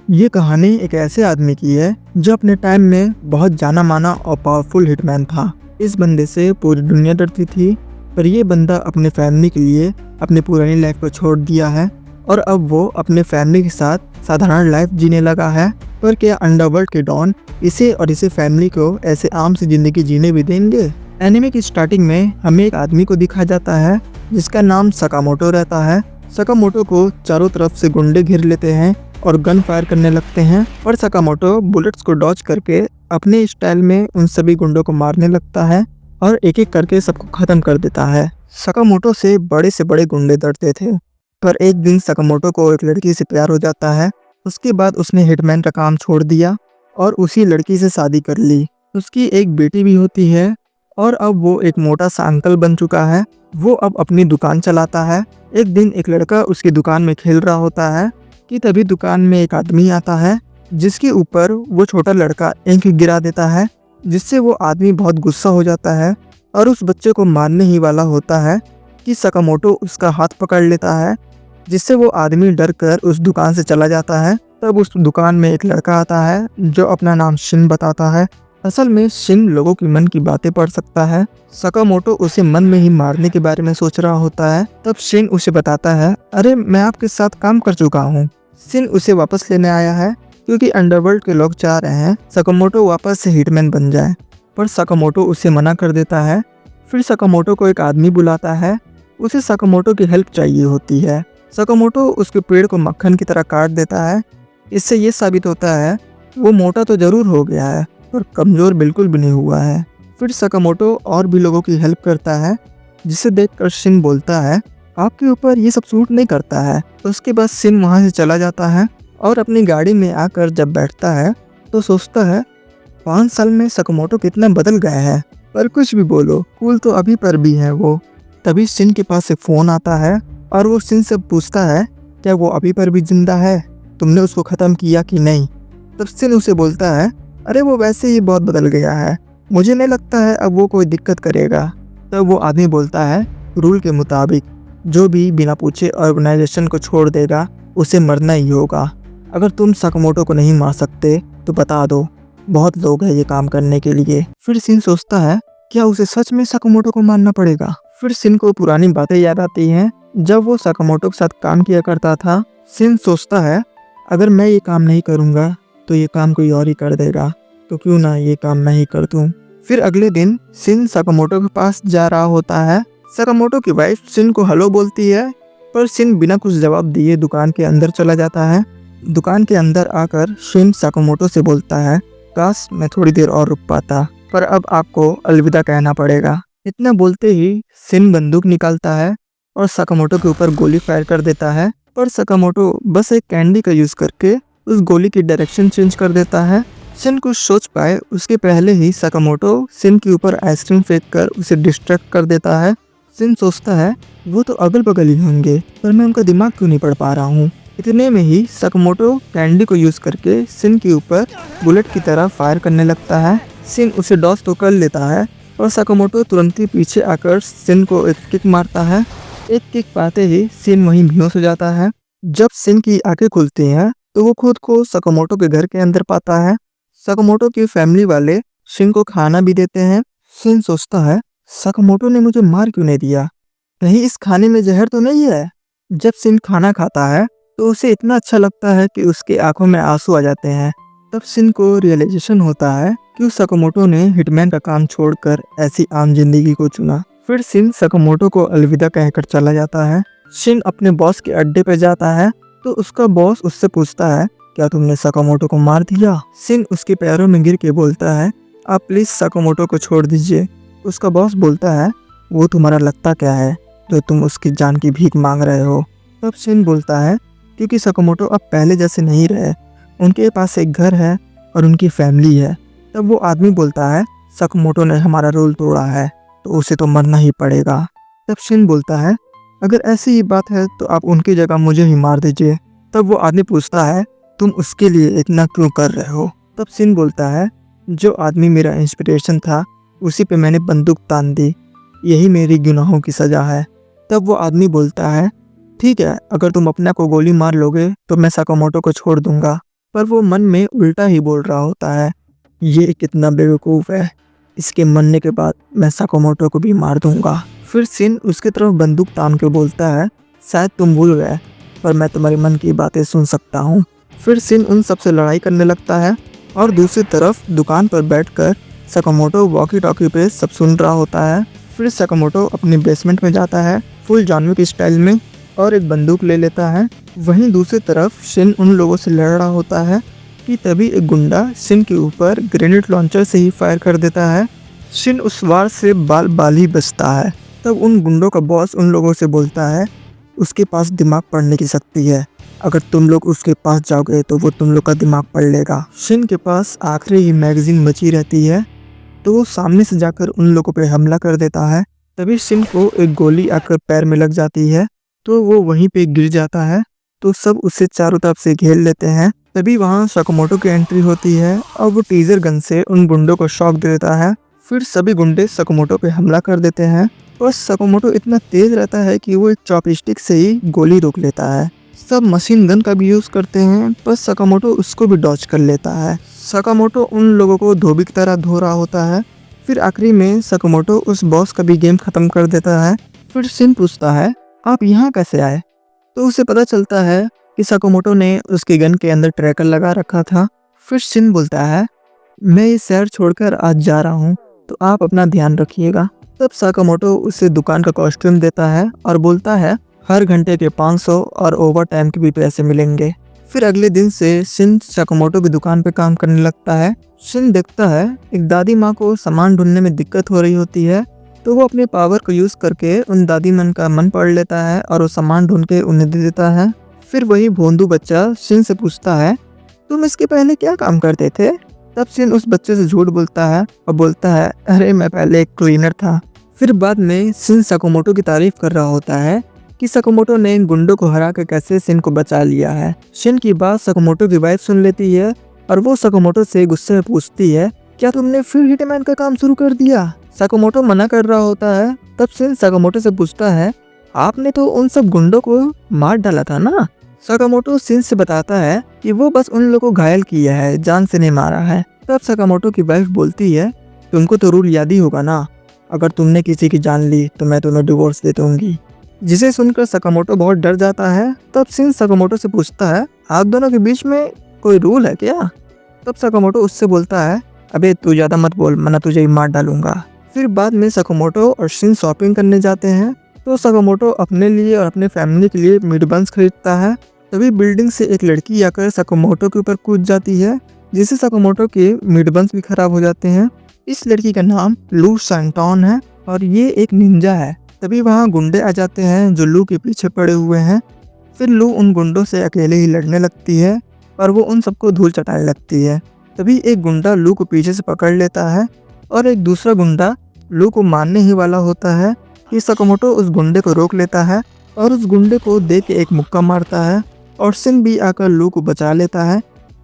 ये कहानी एक ऐसे आदमी की है जो अपने टाइम में बहुत जाना माना और पावरफुल हिटमैन था। इस बंदे से पूरी दुनिया डरती थी, पर ये बंदा अपने फैमिली के लिए अपनी पुरानी लाइफ को छोड़ दिया है और अब वो अपने फैमिली के साथ साधारण लाइफ जीने लगा है। पर क्या अंडरवर्ल्ड के डॉन इसे और इसे फैमिली को ऐसे आम सी जिंदगी जीने भी देंगे? एनिमे की स्टार्टिंग में हमें एक आदमी को दिखाया जाता है जिसका नाम सकामोटो रहता है। सकामोटो को चारों तरफ से गुंडे घेर लेते हैं और गन फायर करने लगते हैं, और सकामोटो बुलेट्स को डॉज करके अपने स्टाइल में उन सभी गुंडों को मारने लगता है और एक एक करके सबको खत्म कर देता है। सकामोटो से बड़े गुंडे डरते थे, पर एक दिन सकामोटो को एक लड़की से प्यार हो जाता है। उसके बाद उसने हिटमैन का काम छोड़ दिया और उसी लड़की से शादी कर ली। उसकी एक बेटी भी होती है और अब वो एक मोटा सा अंकल बन चुका है। वो अब अपनी दुकान चलाता है। एक दिन एक लड़का उसकी दुकान में खेल रहा होता है कि तभी दुकान में एक आदमी आता है जिसके ऊपर वो छोटा लड़का इंक गिरा देता है, जिससे वो आदमी बहुत गुस्सा हो जाता है और उस बच्चे को मारने ही वाला होता है कि सकामोटो उसका हाथ पकड़ लेता है, जिससे वो आदमी डर कर उस दुकान से चला जाता है। तब उस दुकान में एक लड़का आता है जो अपना नाम शिन बताता है। असल में शिन लोगों के मन की बातें पढ़ सकता है। सकामोटो उसे मन में ही मारने के बारे में सोच रहा होता है। तब शिन उसे बताता है, अरे मैं आपके साथ काम कर चुका हूँ। शिन उसे वापस लेने आया है क्योंकि अंडरवर्ल्ड के लोग चाह रहे हैं सकामोटो वापस से हिटमैन बन जाए, पर सकामोटो उसे मना कर देता है। फिर सकामोटो को एक आदमी बुलाता है। उसे सकामोटो की हेल्प चाहिए होती है। सकामोटो उसके पेड़ को मक्खन की तरह काट देता है। इससे ये साबित होता है वो मोटा तो जरूर हो गया है पर कमज़ोर बिल्कुल भी नहीं हुआ है। फिर सकामोटो और भी लोगों की हेल्प करता है, जिसे देखकर शिन बोलता है, आपके ऊपर ये सब सूट नहीं करता है। उसके बाद शिन वहाँ से चला जाता है और अपनी गाड़ी में आकर जब बैठता है तो सोचता है 5 साल में सकामोटो कितना बदल गया है। पर कुछ भी बोलो, कूल तो अभी पर भी है वो। तभी शिन के पास एक फ़ोन आता है और वो शिन से पूछता है, क्या वो अभी पर भी जिंदा है? तुमने उसको ख़त्म किया कि नहीं? तब शिन उसे बोलता है, अरे वो वैसे ही बहुत बदल गया है, मुझे नहीं लगता है अब वो कोई दिक्कत करेगा। तब वो आदमी बोलता है, रूल के मुताबिक जो भी बिना पूछे ऑर्गेनाइजेशन को छोड़ देगा उसे मरना ही होगा। अगर तुम सकामोटो को नहीं मार सकते तो बता दो, बहुत लोग हैं ये काम करने के लिए। फिर शिन सोचता है, क्या उसे सच में सकामोटो को मारना पड़ेगा? फिर शिन को पुरानी बातें याद आती हैं जब वो सकामोटो के साथ काम किया करता था। शिन सोचता है, अगर मैं ये काम नहीं करूँगा तो ये काम कोई और ही कर देगा, तो क्यों ना ये काम मैं ही कर दूँ। फिर अगले दिन शिन सकामोटो के पास जा रहा होता है। सकामोटो की वाइफ शिन को हेलो बोलती है, पर शिन बिना कुछ जवाब दिए दुकान के अंदर चला जाता है। दुकान के अंदर आकर शिन सकामोटो से बोलता है, काश मैं थोड़ी देर और रुक पाता, पर अब आपको अलविदा कहना पड़ेगा। इतना बोलते ही शिन बंदूक निकालता है और सकामोटो के ऊपर गोली फायर कर देता है, पर सकामोटो बस एक कैंडी का यूज़ करके उस गोली की डायरेक्शन चेंज कर देता है। शिन कुछ सोच पाए उसके पहले ही सकामोटो शिन के ऊपर आइसक्रीम फेंक कर उसे डिस्ट्रैक्ट कर देता है। शिन सोचता है, वो तो अगल बगल ही होंगे, पर मैं उनका दिमाग क्यों नहीं पढ़ पा रहा हूँ। इतने में ही सकामोटो कैंडी को यूज़ करके शिन के ऊपर बुलेट की तरह फायर करने लगता है। शिन उसे डॉज तो कर लेता है और सकामोटो तुरंत ही पीछे आकर शिन को एक किक मारता है। एक किक पाते ही शिन वहीं बेहोश हो जाता है। जब शिन की आंखें खुलती हैं तो वो खुद को सकामोटो के घर के अंदर पाता है। सकामोटो की फैमिली वाले शिन को खाना भी देते हैं। शिन सोचता है, सकामोटो ने मुझे मार क्यों नहीं दिया, कहीं इस खाने में जहर तो नहीं है। जब शिन खाना खाता है तो उसे इतना अच्छा लगता है कि उसकी आंखों में आंसू आ जाते हैं। तब शिन को रियलाइजेशन होता है कि उस सकामोटो ने हिटमैन का काम छोड़कर ऐसी आम जिंदगी को चुना। फिर शिन सकामोटो को अलविदा कहकर चला जाता है। शिन अपने बॉस के अड्डे पर जाता है तो उसका बॉस उससे पूछता है, क्या तुमने सकामोटो को मार दिया? शिन उसके पैरों में गिर के बोलता है, आप प्लीज़ सकामोटो को छोड़ दीजिए। उसका बॉस बोलता है, वो तुम्हारा लगता क्या है जो तुम उसकी जान की भीख मांग रहे हो? तब शिन बोलता है, क्योंकि सकामोटो अब पहले जैसे नहीं रहे, उनके पास एक घर है और उनकी फैमिली है। तब वो आदमी बोलता है, सकामोटो ने हमारा रूल तोड़ा है तो उसे तो मरना ही पड़ेगा। तब शिन बोलता है, अगर ऐसी ही बात है तो आप उनकी जगह मुझे ही मार दीजिए। तब वो आदमी पूछता है, तुम उसके लिए इतना क्यों कर रहे हो? तब शिन बोलता है, जो आदमी मेरा इंस्पिरेशन था उसी पे मैंने बंदूक तान दी, यही मेरी गुनाहों की सज़ा है। तब वो आदमी बोलता है, ठीक है, अगर तुम अपने को गोली मार लोगे तो मैं सकामोटो को छोड़ दूंगा, पर वो मन में उल्टा ही बोल रहा होता है, ये कितना बेवकूफ़ है, इसके मरने के बाद मैं साकामोटो को भी मार दूंगा। फिर शिन उसकी तरफ बंदूक तान के बोलता है, शायद तुम भूल गए, पर मैं तुम्हारे मन की बातें सुन सकता हूँ। फिर शिन उन सबसे लड़ाई करने लगता है और दूसरी तरफ दुकान पर बैठकर साकामोटो वॉकी टॉकी पे सब सुन रहा होता है। फिर साकामोटो अपने बेसमेंट में जाता है फुल जॉन विक स्टाइल में और एक बंदूक ले लेता है। वहीं दूसरी तरफ शिन उन लोगों से लड़ रहा होता है कि तभी एक गुंडा शिन के ऊपर ग्रेनेड लॉन्चर से ही फायर कर देता है। शिन उस वार से बाल बाल ही बचता है। तब उन गुंडों का बॉस उन लोगों से बोलता है, उसके पास दिमाग पढ़ने की शक्ति है, अगर तुम लोग उसके पास जाओगे तो वो तुम लोग का दिमाग पढ़ लेगा। शिन के पास आखिरी ही मैगजीन बची रहती है तो वो सामने से जाकर उन लोगों पे हमला कर देता है। तभी शिन को एक गोली आकर पैर में लग जाती है तो वो वहीं पे गिर जाता है। तो सब उसे चारों तरफ से घेर लेते हैं। तभी वहाँ साकामोटो की एंट्री होती है और वो टीजर गन से उन गुंडों को शॉक दे देता है। फिर सभी गुंडे साकामोटो पे हमला कर देते हैं और साकामोटो इतना तेज रहता है कि वो एक चॉपस्टिक से ही गोली रोक लेता है। सब मशीन गन का भी यूज़ करते हैं पर साकामोटो उसको भी डॉच कर लेता है। साकामोटो उन लोगों को धोबी की तरह धो रहा होता है। फिर आखिरी में साकामोटो उस बॉस का भी गेम ख़त्म कर देता है। फिर शिन पूछता है, आप यहाँ कैसे आए? तो उसे पता चलता है कि साकामोटो ने उसके गन के अंदर ट्रैकर लगा रखा था। फिर शिन बोलता है, मैं ये शहर छोड़कर आज जा रहा हूँ तो आप अपना ध्यान रखिएगा। तब साकामोटो उसे दुकान का कॉस्ट्यूम देता है और बोलता है, हर घंटे के 500 और ओवर टाइम के भी पैसे मिलेंगे। फिर अगले दिन से शिन साकामोटो की दुकान पर काम करने लगता है। शिन देखता है एक दादी माँ को सामान ढूंढने में दिक्कत हो रही होती है तो वो अपने पावर को यूज़ करके उन दादी मन का मन पढ़ लेता है और वो सामान ढूंढ के उन्हें दे देता है। फिर वही भोंदू बच्चा शिन से पूछता है, तुम इसके पहले क्या काम करते थे? तब शिन उस बच्चे से झूठ बोलता है और बोलता है, अरे मैं पहले एक क्लीनर था। फिर बाद में शिन साकामोटो की तारीफ कर रहा होता है कि साकामोटो ने इन गुंडों को हरा कर कैसे शिन को बचा लिया है। शिन की बात साकामोटो की वाइफ सुन लेती है और वो साकामोटो से गुस्से में पूछती है, क्या तुमने फिर हिटमैन का काम शुरू कर दिया? साकामोटो मना कर रहा होता है। तब शिन साकामोटो से पूछता है, आपने तो उन सब गुंडों को मार डाला था ना? साकामोटो शिन से बताता है कि वो बस उन लोगों को घायल किया है, जान से नहीं मारा है। तब साकामोटो की वाइफ बोलती है, तुमको तो रूल याद ही होगा ना, अगर तुमने किसी की जान ली तो मैं तुम्हें डिवोर्स दे दूंगी। जिसे सुनकर साकामोटो बहुत डर जाता है। तब शिन साकामोटो से पूछता है, आप दोनों के बीच में कोई रूल है क्या? तब साकामोटो उससे बोलता है, अबे तू ज़्यादा मत बोल, वरना तुझे ही मार डालूंगा। फिर बाद में साकामोटो और शिन शॉपिंग करने जाते हैं तो साकामोटो अपने लिए और अपने फैमिली के लिए मीट बंस खरीदता है। तभी बिल्डिंग से एक लड़की आकर साकामोटो के ऊपर कूद जाती है जिससे साकामोटो के मीट बंस भी खराब हो जाते हैं। इस लड़की का नाम लू सैंटोन है और ये एक निंजा है। तभी वहाँ गुंडे आ जाते हैं जो लू के पीछे पड़े हुए हैं। फिर लू उन गुंडों से अकेले ही लड़ने लगती है और वो उन सबको धूल चटाने लगती है। तभी एक गुंडा लू को पीछे से पकड़ लेता है और एक दूसरा गुंडा लू को मारने ही वाला होता है कि साकामोटो उस गुंडे को रोक लेता है और उस गुंडे को दे के एक मुक्का मारता है और शिन भी आकर लू को बचा लेता है।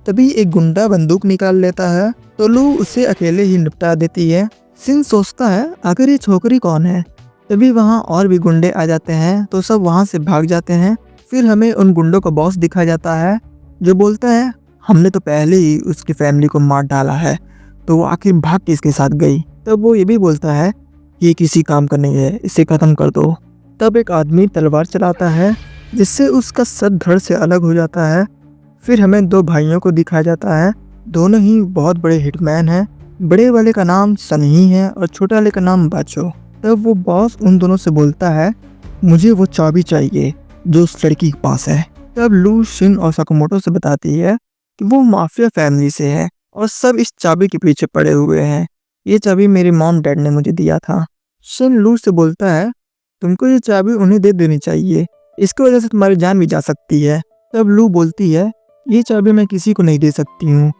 तभी एक गुंडा बंदूक निकाल लेता है तो लू उसे अकेले ही निपटा देती है। शिन सोचता है, आखिर ये छोकरी कौन है? तभी वहाँ और भी गुंडे आ जाते हैं तो सब वहाँ से भाग जाते हैं। फिर हमें उन गुंडों का बॉस दिखा जाता है जो बोलता है, हमने तो पहले ही उसकी फैमिली को मार डाला है तो वो आखिर भाग किसके साथ गई? तब वो ये भी बोलता है, ये किसी काम का नहीं है, इसे ख़त्म कर दो। तब एक आदमी तलवार चलाता है जिससे उसका सर धड़ से अलग हो जाता है। फिर हमें दो भाइयों को दिखाया जाता है, दोनों ही बहुत बड़े हिटमैन हैं। बड़े वाले का नाम सनही है और छोटे वाले का नाम बाचो। तब वो बॉस उन दोनों से बोलता है, मुझे वो चाबी चाहिए जो उस लड़की के पास है। तब लू शिन और साकामोटो से बताती है कि वो माफिया फैमिली से है और सब इस चाबी के पीछे पड़े हुए हैं। ये चाबी मेरे मॉम डैड ने मुझे दिया था। शिन लू से बोलता है, तुमको ये चाबी उन्हें दे देनी चाहिए, इसकी वजह से तुम्हारी जान भी जा सकती है। तब लू बोलती है, ये चाबी मैं किसी को नहीं दे सकती हूँ,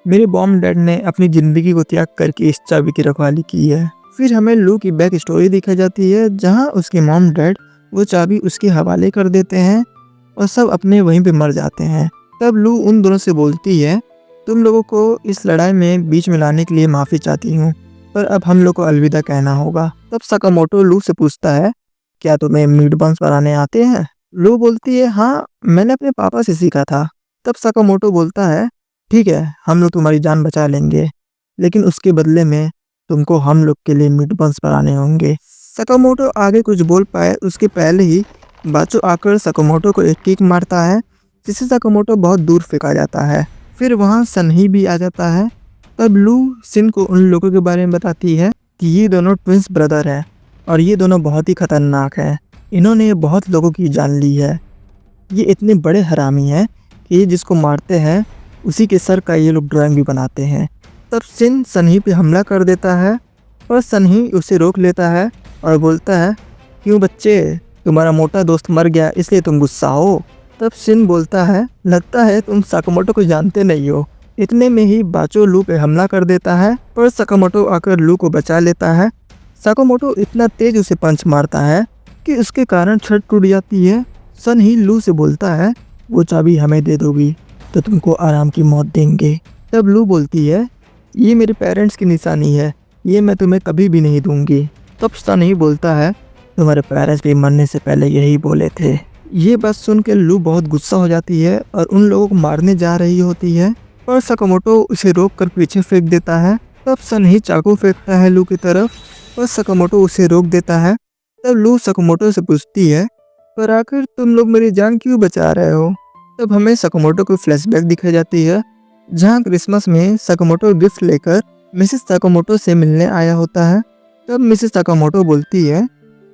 मेरे मॉम डैड ने अपनी ज़िंदगी को त्याग करके इस चाबी की रखवाली की है। फिर हमें लू की बैक स्टोरी दिखाई जाती है जहाँ उसके मॉम डैड वो चाबी उसके हवाले कर देते हैं और सब अपने वहीं पे मर जाते हैं। तब लू उन दोनों से बोलती है, तुम लोगों को इस लड़ाई में बीच में लाने के लिए माफ़ी चाहती हूँ, पर अब हम लोग को अलविदा कहना होगा। तब साकामोटो लू से पूछता है, क्या तुम्हें मीट बंस बनाने आते हैं? लू बोलती है, हाँ मैंने अपने पापा से सीखा था। तब साकामोटो बोलता है, ठीक है, हम लोग तुम्हारी जान बचा लेंगे, लेकिन उसके बदले में तुमको हम लोग के लिए मीट बन्स बनाने होंगे। सकामोटो आगे कुछ बोल पाए उसके पहले ही बाचो आकर सकामोटो को एक किक मारता है, जिससे सकामोटो बहुत दूर फेंका जाता है। फिर वहाँ सनही भी आ जाता है। तब लू सिन को उन लोगों के बारे में बताती है कि ये दोनों ट्विंस ब्रदर हैं और ये दोनों बहुत ही खतरनाक हैं। इन्होंने बहुत लोगों की जान ली है। ये इतने बड़े हरामी हैं कि ये जिसको मारते हैं उसी के सर का ये लोग ड्राइंग भी बनाते हैं। तब सिन सनही पे हमला कर देता है, पर सनही उसे रोक लेता है और बोलता है, क्यों बच्चे, तुम्हारा मोटा दोस्त मर गया इसलिए तुम गुस्सा हो। तब सिन बोलता है, लगता है तुम सकामोटो को जानते नहीं हो। इतने में ही बाचो लू पे हमला कर देता है, पर सकामोटो आकर लू को बचा लेता है। सकामोटो इतना तेज उसे पंच मारता है कि उसके कारण छत टूट जाती है। सन ही लू से बोलता है, वो चाबी हमें दे दोगी तो तुमको आराम की मौत देंगे। तब लू बोलती है, ये मेरे पेरेंट्स की निशानी है, ये मैं तुम्हें कभी भी नहीं दूंगी। तब सन ही बोलता है, तुम्हारे पेरेंट्स भी मरने से पहले यही बोले थे। ये बात सुन के लू बहुत गुस्सा हो जाती है और उन लोगों को मारने जा रही होती है, पर सकामोटो उसे रोक कर पीछे फेंक देता है। तब सन ही चाकू फेंकता है लू की तरफ, पर सकामोटो उसे रोक देता है। तब लू सकामोटो से पूछती है, पर आखिर तुम लोग मेरी जान क्यों बचा रहे हो। तब हमें सकामोटो की फ्लैशबैक दिखाई जाती है, जहाँ क्रिसमस में सकामोटो गिफ्ट लेकर मिसेस सकामोटो से मिलने आया होता है। तब मिसेस सकामोटो बोलती है,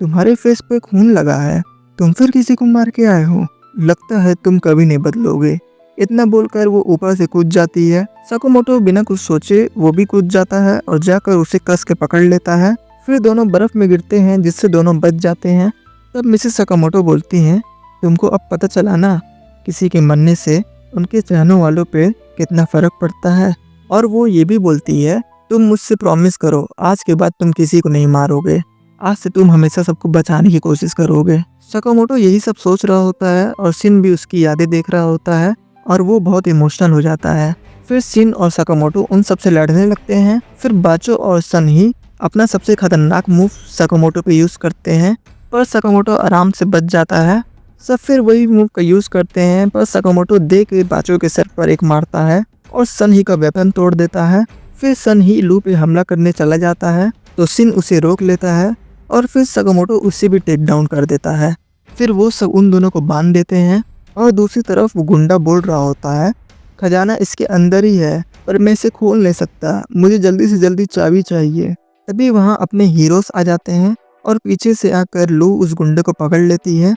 तुम्हारे फेस पे खून लगा है, तुम फिर किसी को मार के आए हो, लगता है तुम कभी नहीं बदलोगे। इतना बोलकर वो ऊपर से कूद जाती है। सकामोटो बिना कुछ सोचे वो भी कूद जाता है और जाकर उसे कस के पकड़ लेता है। फिर दोनों बर्फ में गिरते हैं, जिससे दोनों बच जाते हैं। तब मिसेस सकामोटो बोलती हैं, तुमको अब पता चला ना, किसी के मरने से उनके चाहने वालों पे कितना फ़र्क पड़ता है। और वो ये भी बोलती है, तुम मुझसे प्रॉमिस करो आज के बाद तुम किसी को नहीं मारोगे, आज से तुम हमेशा सबको बचाने की कोशिश करोगे। सकामोटो यही सब सोच रहा होता है और सिन भी उसकी यादें देख रहा होता है और वो बहुत इमोशनल हो जाता है। फिर सिन और सकामोटो उन सबसे लड़ने लगते हैं। फिर बाचो और सन ही अपना सबसे खतरनाक मूव सकामोटो पे यूज़ करते हैं, पर सकामोटो आराम से बच जाता है। सब फिर वही मूव का यूज़ करते हैं, पर सकामोटो दे के बाचो के सर पर एक मारता है और सन ही का वेपन तोड़ देता है। फिर सन ही लू पे हमला करने चला जाता है, तो सिन उसे रोक लेता है और फिर सकामोटो उसे भी टेक डाउन कर देता है। फिर वो सब उन दोनों को बांध देते हैं और दूसरी तरफ वो गुंडा बोल रहा होता है, खजाना इसके अंदर ही है पर मैं इसे खोल नहीं सकता, मुझे जल्दी से जल्दी चाबी चाहिए। तभी वहाँ अपने हीरोज आ जाते हैं और पीछे से आकर लू उस गुंडे को पकड़ लेती है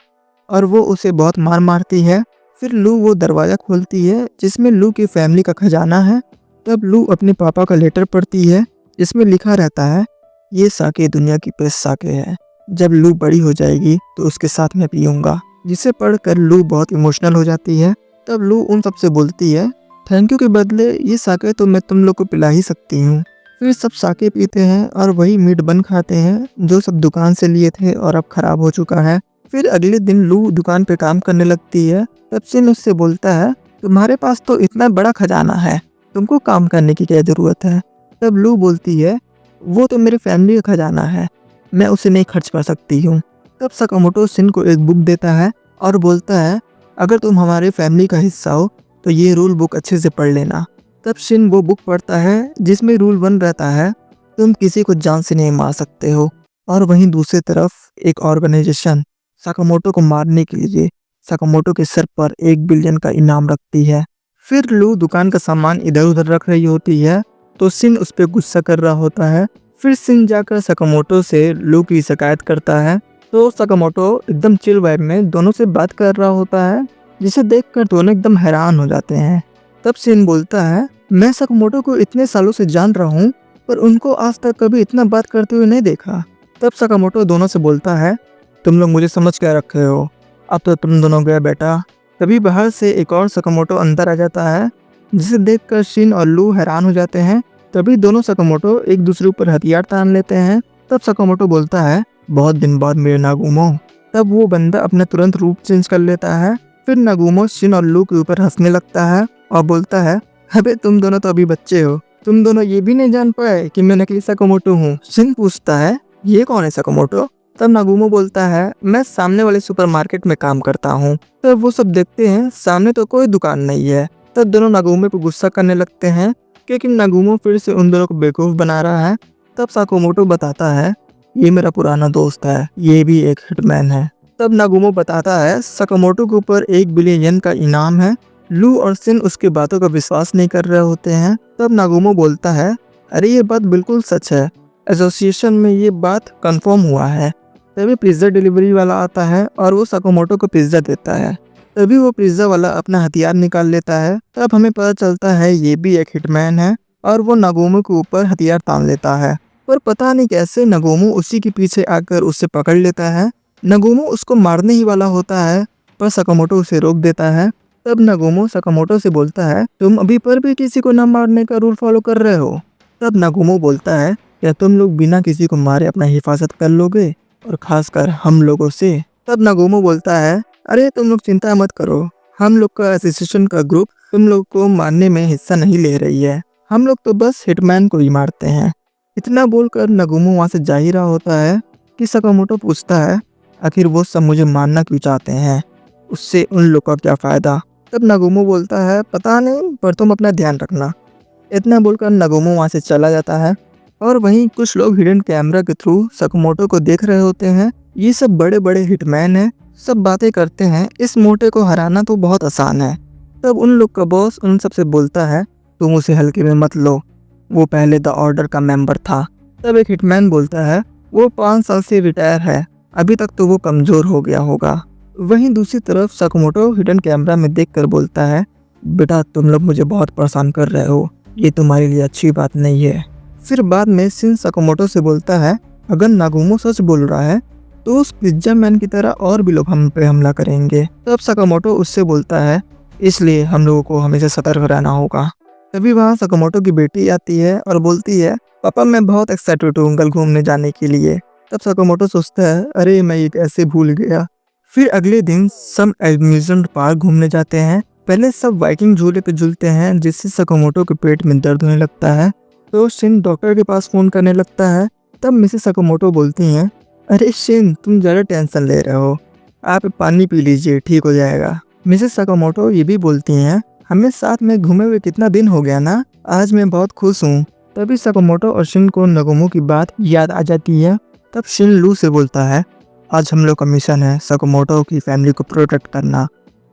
और वो उसे बहुत मार मारती है। फिर लू वो दरवाज़ा खोलती है जिसमें लू की फैमिली का खजाना है। तब लू अपने पापा का लेटर पढ़ती है जिसमें लिखा रहता है, ये साके दुनिया की बेस्ट साके है, जब लू बड़ी हो जाएगी तो उसके साथ मैं पीऊँगा। जिसे पढ़कर लू बहुत इमोशनल हो जाती है। तब लू उन सबसे बोलती है, थैंक यू के बदले ये साके तो मैं तुम लोग को पिला ही सकती हूँ। फिर सब साके पीते हैं और वही मीट बन खाते हैं जो सब दुकान से लिए थे और अब खराब हो चुका है। फिर अगले दिन लू दुकान पे काम करने लगती है। तब सिन उससे बोलता है, तुम्हारे पास तो इतना बड़ा खजाना है, तुमको काम करने की क्या ज़रूरत है। तब लू बोलती है, वो तो मेरे फैमिली का खजाना है, मैं उसे नहीं खर्च कर सकती हूँ। तब सकामोटो सिन को एक बुक देता है और बोलता है, अगर तुम हमारे फैमिली का हिस्सा हो तो ये रूल बुक अच्छे से पढ़ लेना। तब सिन वो बुक पढ़ता है जिसमें रूल 1 रहता है, तुम किसी को जान से नहीं मार सकते हो। और वहीं दूसरी तरफ एक ऑर्गेनाइजेशन सकामोटो को मारने के लिए सकामोटो के सर पर 1 बिलियन का इनाम रखती है। फिर लू दुकान का सामान इधर उधर रख रही होती है तो सिन उस पर गुस्सा कर रहा होता है। फिर सिन जाकर सकामोटो से लू की शिकायत करता है, तो सकामोटो एकदम चिल वाइब में दोनों से बात कर रहा होता है, जिसे देखकर दोनों एकदम हैरान हो जाते हैं। तब सिन बोलता है, मैं सकामोटो को इतने सालों से जान रहा हूँ पर उनको आज तक कभी इतना बात करते हुए नहीं देखा। तब सकामोटो दोनों से बोलता है, तुम लोग मुझे समझ क्या रखे हो, अब तो तुम दोनों गए बेटा। तभी बाहर से एक और सकामोटो अंदर आ जाता है, जिसे देखकर शिन और लू हैरान हो जाते हैं। तभी दोनों सकामोटो एक दूसरे ऊपर हथियार तान लेते हैं। तब सकामोटो बोलता है, बहुत दिन बाद मेरे नागुमो। तब वो बंदा अपना तुरंत रूप चेंज कर लेता है। फिर नागुमो शिन और लू के ऊपर हंसने लगता है और बोलता है, अबे तुम दोनों तो अभी बच्चे हो, तुम दोनों ये भी नहीं जान पाए कि मैं नकली सकामोटो हूँ। शिन पूछता है, ये कौन है सकामोटो। तब नागुमो बोलता है, मैं सामने वाले सुपरमार्केट में काम करता हूँ। तब वो सब देखते हैं सामने तो कोई दुकान नहीं है। तब दोनों नागुमो पे गुस्सा करने लगते हैं क्योंकि नागुमो फिर से उन दोनों को बेवकूफ़ बना रहा है। तब साकामोटो बताता है, ये मेरा पुराना दोस्त है, ये भी एक हिटमैन है। तब नागुमो बताता है साकामोटो के ऊपर 1 बिलियन येन का इनाम है। लू और शिन उसकी बातों का विश्वास नहीं कर रहे होते हैं। तब नागुमो बोलता है, अरे ये बात बिल्कुल सच है, एसोसिएशन में ये बात कंफर्म हुआ है। तभी पिज्ज़ा डिलीवरी वाला आता है और वो साकामोटो को पिज्ज़ा देता है। तभी वो पिज्ज़ा वाला अपना हथियार निकाल लेता है। तब हमें पता चलता है ये भी एक हिटमैन है और वो नागुमो के ऊपर हथियार तान लेता है। पर पता नहीं कैसे नागुमो उसी के पीछे आकर उसे पकड़ लेता है। नागुमो उसको मारने ही वाला होता है पर साकामोटो उसे रोक देता है। तब नागुमो साकामोटो से बोलता है, तुम अभी पर भी किसी को न मारने का रूल फॉलो कर रहे हो। तब नागुमो बोलता है, क्या तुम लोग बिना किसी को मारे अपना हिफाजत कर लोगे, और खासकर हम लोगों से। तब नागुमो बोलता है, अरे तुम लोग चिंता मत करो, हम लोग का एसोसिएशन का ग्रुप तुम लोग को मारने में हिस्सा नहीं ले रही है, हम लोग तो बस हिटमैन को ही मारते हैं। इतना बोलकर नागुमो वहाँ से जा ही रहा होता है कि साकामोटो पूछता है, आखिर वो सब मुझे मारना क्यों चाहते हैं, उससे उन लोग का क्या फ़ायदा। तब नागुमो बोलता है, पता नहीं, पर तुम अपना ध्यान रखना। इतना बोलकर नागुमो वहाँ से चला जाता है और वहीं कुछ लोग हिडन कैमरा के थ्रू साकामोटो को देख रहे होते हैं। ये सब बड़े बड़े हिटमैन हैं, सब बातें करते हैं, इस मोटे को हराना तो बहुत आसान है। तब उन लोग का बॉस उन सब से बोलता है, तुम उसे हल्के में मत लो, वो पहले द ऑर्डर का मेंबर था। तब एक हिटमैन बोलता है, वो 5 साल से रिटायर है, अभी तक तो वो कमज़ोर हो गया होगा। वहीं दूसरी तरफ साकामोटो हिडन कैमरा में देखकर बोलता है, बेटा तुम लोग मुझे बहुत परेशान कर रहे हो, ये तुम्हारे लिए अच्छी बात नहीं है। फिर बाद में शिन साकामोटो से बोलता है, अगर नागुमो सच बोल रहा है तो उस पिज्जा मैन की तरह और भी लोग हम पे हमला करेंगे। तब साकामोटो उससे बोलता है, इसलिए हम लोगों को हमेशा सतर्क रहना होगा। तभी वहाँ साकामोटो की बेटी आती है और बोलती है, पापा मैं बहुत एक्साइटेड हूँ कल घूमने जाने के लिए। तब साकामोटो सोचता है, अरे मैं ये कैसे भूल गया। फिर अगले दिन सब एम्यूजमेंट पार्क घूमने जाते हैं। पहले सब वाइकिंग झूले पे झूलते हैं, जिससे साकामोटो के पेट में दर्द होने लगता है। तो शिन डॉक्टर के पास फ़ोन करने लगता है। तब मिसेस साकामोटो बोलती हैं, अरे शिन तुम ज़्यादा टेंशन ले रहे हो, आप पानी पी लीजिए, ठीक हो जाएगा। मिसेस साकामोटो ये भी बोलती हैं, हमें साथ में घूमे हुए कितना दिन हो गया ना, आज मैं बहुत खुश हूँ। तभी साकामोटो और शिन को नागुमो की बात याद आ जाती है। तब शिन लू से बोलता है, आज हम लोग का मिशन है साकामोटो की फैमिली को प्रोटेक्ट करना,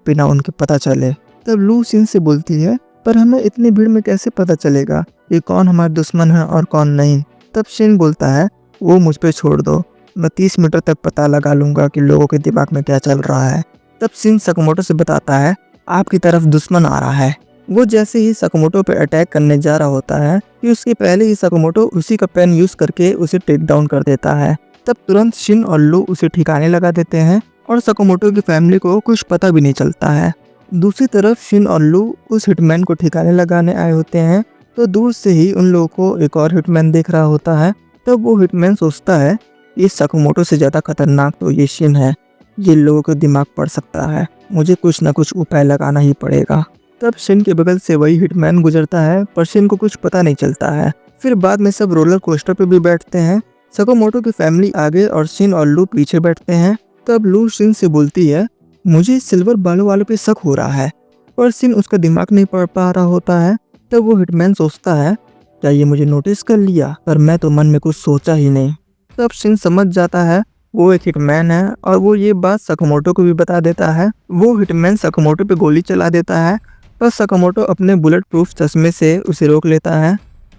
बिना उनके पता चले। तब लू शिन से बोलती है, पर हमें इतनी भीड़ में कैसे पता चलेगा कि कौन हमारा दुश्मन है और कौन नहीं। तब शिन बोलता है, वो मुझ पे छोड़ दो, मैं 30 मीटर तक पता लगा लूँगा कि लोगों के दिमाग में क्या चल रहा है। तब शिन साकामोटो से बताता है, आपकी तरफ दुश्मन आ रहा है। वो जैसे ही साकामोटो पे अटैक करने जा रहा होता है कि उसके पहले ही साकामोटो उसी का पेन यूज़ करके उसे टेक डाउन कर देता है। तब तुरंत शिन और लू उसे ठिकाने लगा देते हैं और साकामोटो की फैमिली को कुछ पता भी नहीं चलता है। दूसरी तरफ शिन और लू उस हिटमैन को ठिकाने लगाने आए होते हैं, तो दूर से ही उन लोगों को एक और हिटमैन देख रहा होता है। तब वो हिटमैन सोचता है, ये साकामोटो से ज़्यादा खतरनाक तो ये शिन है, ये लोगों को दिमाग पड़ सकता है, मुझे कुछ ना कुछ उपाय लगाना ही पड़ेगा। तब शिन के बगल से वही हिटमैन गुजरता है, पर शिन को कुछ पता नहीं चलता है। फिर बाद में सब रोलर कोस्टर पे भी बैठते हैं। साकामोटो की फैमिली आगे और शिन और लू पीछे बैठते हैं। तब लू शिन से बोलती है, मुझे सिल्वर बालों वालों पे शक हो रहा है, पर शिन उसका दिमाग नहीं पढ़ पा रहा होता है। तब वो हिटमैन सोचता है, क्या ये मुझे नोटिस कर लिया, पर मैं तो मन में कुछ सोचा ही नहीं। तब शिन समझ जाता है वो एक हिटमैन है और वो ये बात साकामोटो को भी बता देता है। वो हिटमैन साकामोटो पे गोली चला देता है, पर साकामोटो अपने बुलेट प्रूफ चश्मे से उसे रोक लेता है।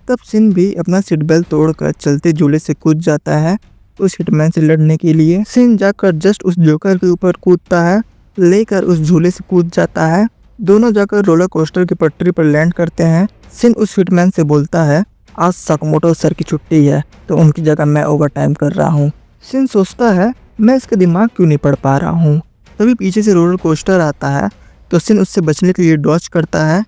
तब शिन भी अपना सीट बेल्ट तोड़कर चलते झूले से कूद जाता है उस हिटमैन से लड़ने के लिए। शिन जाकर जस्ट उस जोकर के ऊपर कूदता है, लेकर उस झूले से कूद जाता है। दोनों जाकर रोलर कोस्टर की पटरी पर लैंड करते हैं। शिन उस हिटमैन से बोलता है, आज साकामोटो सर की छुट्टी है, तो उनकी जगह मैं ओवर टाइम कर रहा हूँ। शिन सोचता है, मैं इसका दिमाग क्यों नहीं पढ़ पा रहा हूँ। तभी पीछे से रोलर कोस्टर आता है, तो शिन उससे बचने के लिए डॉज करता है।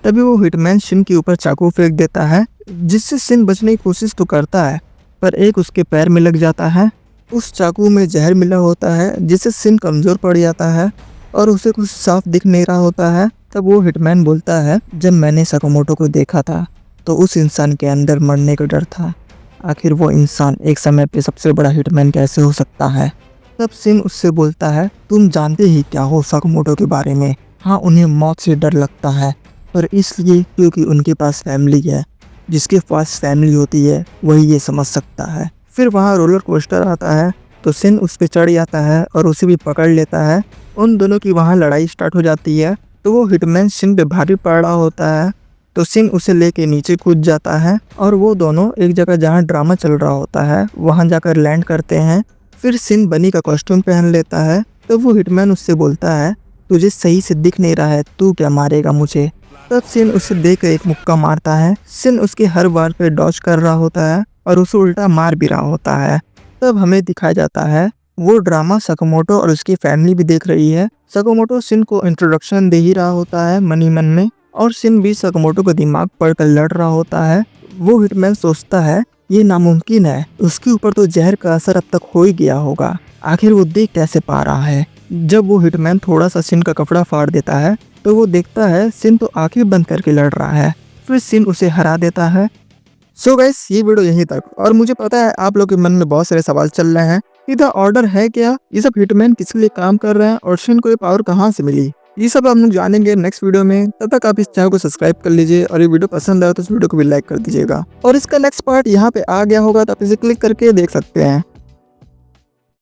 तभी वो हिटमैन शिन के ऊपर चाकू फेंक देता है, जिससे शिन बचने की कोशिश तो करता है, पर एक उसके पैर में लग जाता है। उस चाकू में जहर मिला होता है, जिससे शिन कमज़ोर पड़ जाता है और उसे कुछ साफ दिख नहीं रहा होता है। तब वो हिटमैन बोलता है, जब मैंने साकामोटो को देखा था तो उस इंसान के अंदर मरने का डर था, आखिर वो इंसान एक समय पे सबसे बड़ा हिटमैन कैसे हो सकता है। तब शिन उससे बोलता है, तुम जानते ही क्या हो साकामोटो के बारे में। हाँ, उन्हें मौत से डर लगता है, और इसलिए क्योंकि उनके पास फैमिली है। जिसके पास फैमिली होती है वही ये समझ सकता है। फिर वहाँ रोलर कोस्टर आता है तो सिन उस पर चढ़ जाता है और उसे भी पकड़ लेता है। उन दोनों की वहाँ लड़ाई स्टार्ट हो जाती है। तो वो हिटमैन सिन पे भारी पड़ रहा होता है तो सिन उसे लेके नीचे कूद जाता है और वो दोनों एक जगह जहाँ ड्रामा चल रहा होता है वहाँ जाकर लैंड करते हैं। फिर सिन बनी का कॉस्ट्यूम पहन लेता है तो वो हिटमैन उससे बोलता है, तुझे सही से दिख नहीं रहा है, तू क्या मारेगा मुझे। तब सिन उसे देख एक मुक्का मारता है। सिन उसके हर वार पे डॉज कर रहा होता है और उसे उल्टा मार भी रहा होता है। तब हमें दिखाया जाता है वो ड्रामा सकामोटो और उसकी फैमिली भी देख रही है। सकामोटो सिन को इंट्रोडक्शन दे ही रहा होता है मनी मन में और सिन भी सकामोटो का दिमाग पढ़कर लड़ रहा होता है। वो हिटमैन सोचता है ये नामुमकिन है, उसके ऊपर तो जहर का असर अब तक हो ही गया होगा, आखिर वो देख कैसे पा रहा है। जब वो हिटमैन थोड़ा सा सिन का कपड़ा फाड़ देता है तो वो देखता है सिन तो आंखें बंद करके लड़ रहा है। फिर सिन उसे हरा देता है। सो गाइस ये वीडियो यहीं तक। और मुझे पता है आप लोगों के मन में बहुत सारे सवाल चल रहे हैं, इधर ऑर्डर है क्या, ये सब हिटमैन किसके लिए काम कर रहे हैं और सिन को ये पावर कहाँ से मिली, ये सब हम लोग जानेंगे नेक्स्ट वीडियो में। तब तक आप इस चैनल को सब्सक्राइब कर लीजिए और ये वीडियो पसंद आए तो इस वीडियो को भी लाइक कर दीजिएगा। और इसका नेक्स्ट पार्ट यहाँ पे आ गया होगा तो आप इसे क्लिक करके देख सकते हैं।